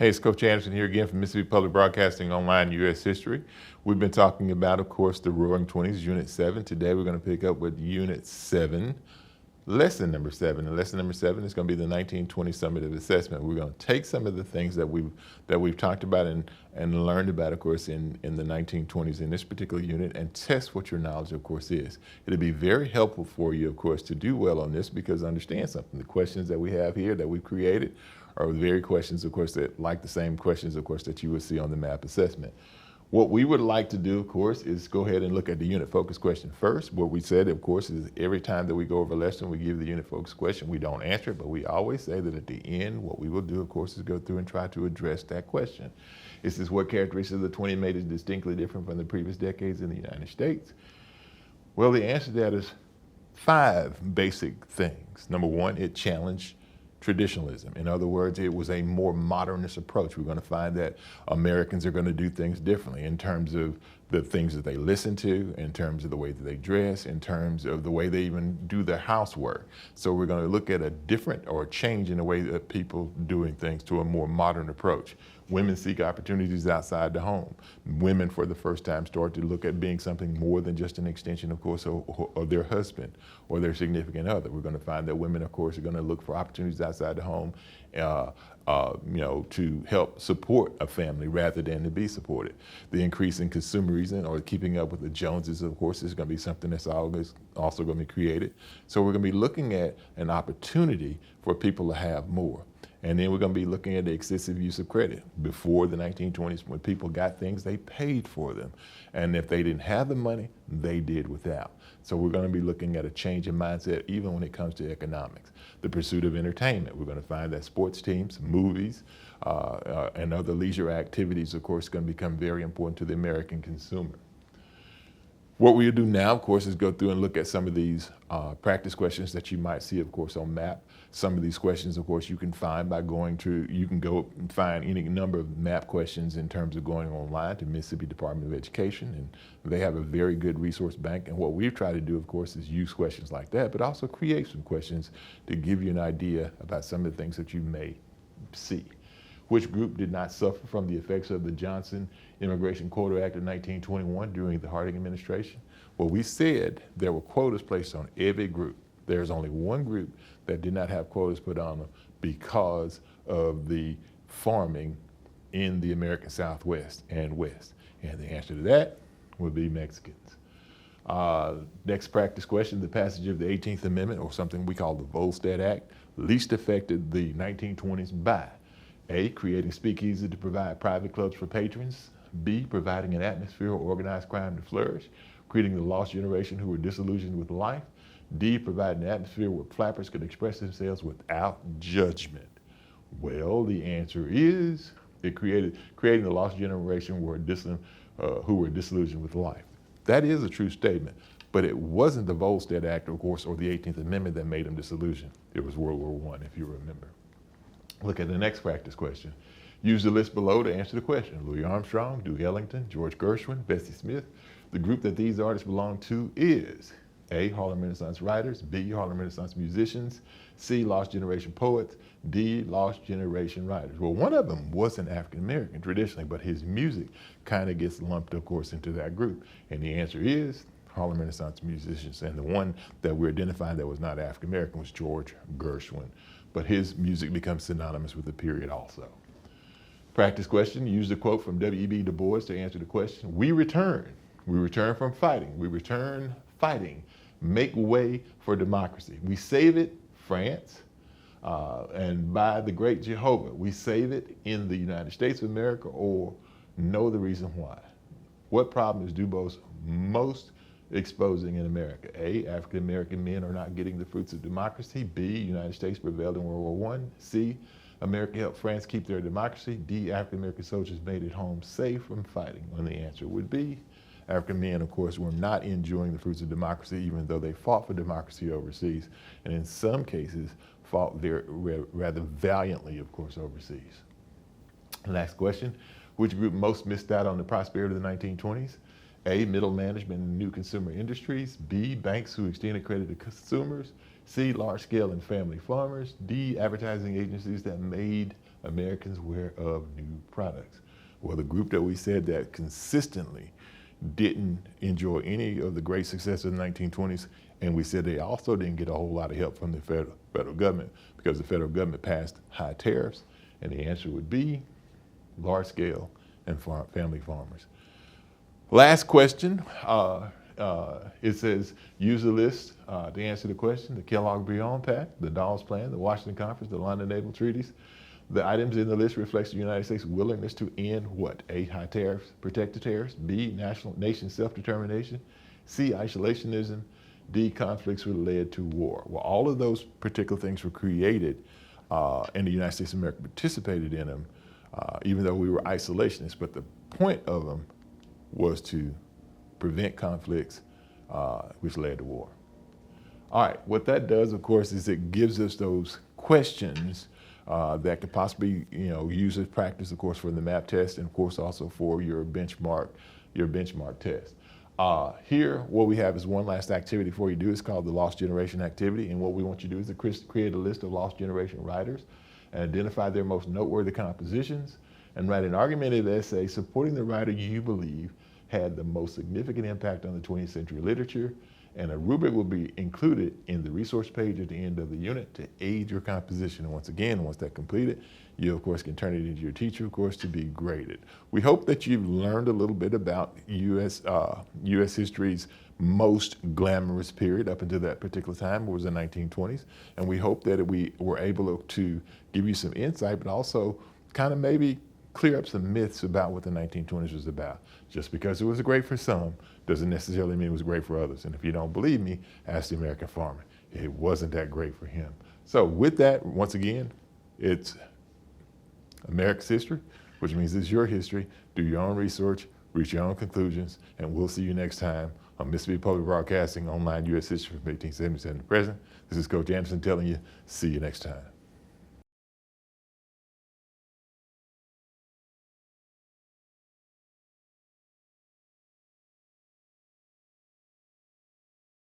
Hey, it's Coach Anderson here again from Mississippi Public Broadcasting Online U.S. History. We've been talking about, of course, the Roaring Twenties, Unit 7. Today we're going to pick up with Unit 7, Lesson number 7. And Lesson number 7 is going to be the 1920 Summative Assessment. We're going to take some of the things that we've talked about and learned about, of course, in the 1920s in this particular unit and test what your knowledge, of course, is. It'll be very helpful for you, of course, to do well on this because understand something. The questions that we have here that we've created are the very questions, of course, that like the same questions, of course, that you would see on the MAP assessment. What we would like to do, of course, is go ahead and look at the unit focus question first. What we said, of course, is every time that we go over a lesson, we give the unit focus question. We don't answer it, but we always say that at the end, what we will do, of course, is go through and try to address that question. This is what characteristics of the 20 made it distinctly different from the previous decades in the United States. Well, the answer to that is 5 basic things. Number 1, it challenged traditionalism. In other words, it was a more modernist approach. We're going to find that Americans are going to do things differently in terms of the things that they listen to, in terms of the way that they dress, in terms of the way they even do their housework. So we're going to look at a different or a change in the way that people doing things to a more modern approach. Women seek opportunities outside the home. Women, for the first time, start to look at being something more than just an extension, of course, of their husband or their significant other. We're going to find that women, of course, are going to look for opportunities outside the home, to help support a family rather than to be supported. The increase in consumerism or keeping up with the Joneses, of course, is going to be something that's always also going to be created. So we're going to be looking at an opportunity for people to have more. And then we're going to be looking at the excessive use of credit. Before the 1920s, when people got things, they paid for them. And if they didn't have the money, they did without. So we're going to be looking at a change in mindset even when it comes to economics. The pursuit of entertainment. We're going to find that sports teams, movies, and other leisure activities, of course, are going to become very important to the American consumer. What we'll do now, of course, is go through and look at some of these practice questions that you might see, of course, on MAP. Some of these questions, of course, you can find by you can go and find any number of MAP questions in terms of going online to Mississippi Department of Education, and they have a very good resource bank. And what we've tried to do, of course, is use questions like that, but also create some questions to give you an idea about some of the things that you may see. Which group did not suffer from the effects of the Johnson Immigration Quota Act of 1921 during the Harding administration? Well, we said there were quotas placed on every group. There's only one group that did not have quotas put on them because of the farming in the American Southwest and West. And the answer to that would be Mexicans. Next practice question, the passage of the 18th Amendment, or something we call the Volstead Act, least affected the 1920s by A, creating speakeasy to provide private clubs for patrons. B, providing an atmosphere for organized crime to flourish, creating the lost generation who were disillusioned with life. D, providing an atmosphere where flappers could express themselves without judgment. Well, the answer is it creating the lost generation who were disillusioned with life. That is a true statement, but it wasn't the Volstead Act, of course, or the 18th Amendment that made them disillusioned. It was World War I, if you remember. Look at the next practice question. Use the list below to answer the question. Louis Armstrong, Duke Ellington, George Gershwin, Bessie Smith. The group that these artists belong to is A, Harlem Renaissance writers, B, Harlem Renaissance musicians, C, lost generation poets, D, lost generation writers. Well, one of them wasn't African American traditionally, but his music kind of gets lumped, of course, into that group. And the answer is Harlem Renaissance musicians. And the one that we're identifying that was not African American was George Gershwin. But his music becomes synonymous with the period also. Practice question, use the quote from W.E.B. DuBois to answer the question. We return from fighting. We return fighting. Make way for democracy. We save it, France, and by the great Jehovah. We save it in the United States of America, or know the reason why. What problem is DuBois most exposing in America? A, African American men are not getting the fruits of democracy. B, United States prevailed in World War I. C, America helped France keep their democracy. D, African American soldiers made it home safe from fighting. And the answer would be African men, of course, were not enjoying the fruits of democracy, even though they fought for democracy overseas, and in some cases fought rather valiantly, of course, overseas. Last question, which group most missed out on the prosperity of the 1920s? A, middle management and new consumer industries. B, banks who extended credit to consumers. C, large scale and family farmers. D, advertising agencies that made Americans aware of new products. Well, the group that we said that consistently didn't enjoy any of the great success of the 1920s, and we said they also didn't get a whole lot of help from the federal government because the federal government passed high tariffs, and the answer would be large scale and family farmers. Last question, it says, use a list to answer the question: the Kellogg-Briand Pact, the Dawes Plan, the Washington Conference, the London Naval Treaties. The items in the list reflects the United States' willingness to end what? A, high tariffs, protect the tariffs. B, nation self-determination. C, isolationism. D, conflicts that led to war. Well, all of those particular things were created, and the United States of America participated in them, even though we were isolationists. But the point of them was to prevent conflicts, which led to war. All right, what that does, of course, is it gives us those questions that could possibly, use as practice, of course, for the MAP test, and of course also for your benchmark test. Here, what we have is one last activity for you to do. It's called the Lost Generation activity, and what we want you to do is to create a list of lost generation writers and identify their most noteworthy compositions and write an argumentative essay supporting the writer you believe had the most significant impact on the 20th century literature. And a rubric will be included in the resource page at the end of the unit to aid your composition. And once that's completed, you of course can turn it into your teacher, of course, to be graded. We hope that you've learned a little bit about U.S. history's most glamorous period up until that particular time, was the 1920s. And we hope that we were able to give you some insight, but also kind of maybe clear up some myths about what the 1920s was about. Just because it was great for some doesn't necessarily mean it was great for others. And if you don't believe me, ask the American farmer. It wasn't that great for him. So with that, once again, it's America's history, which means it's your history. Do your own research, reach your own conclusions, and we'll see you next time on Mississippi Public Broadcasting Online U.S. History from 1877 to present. This is Coach Anderson telling you, see you next time.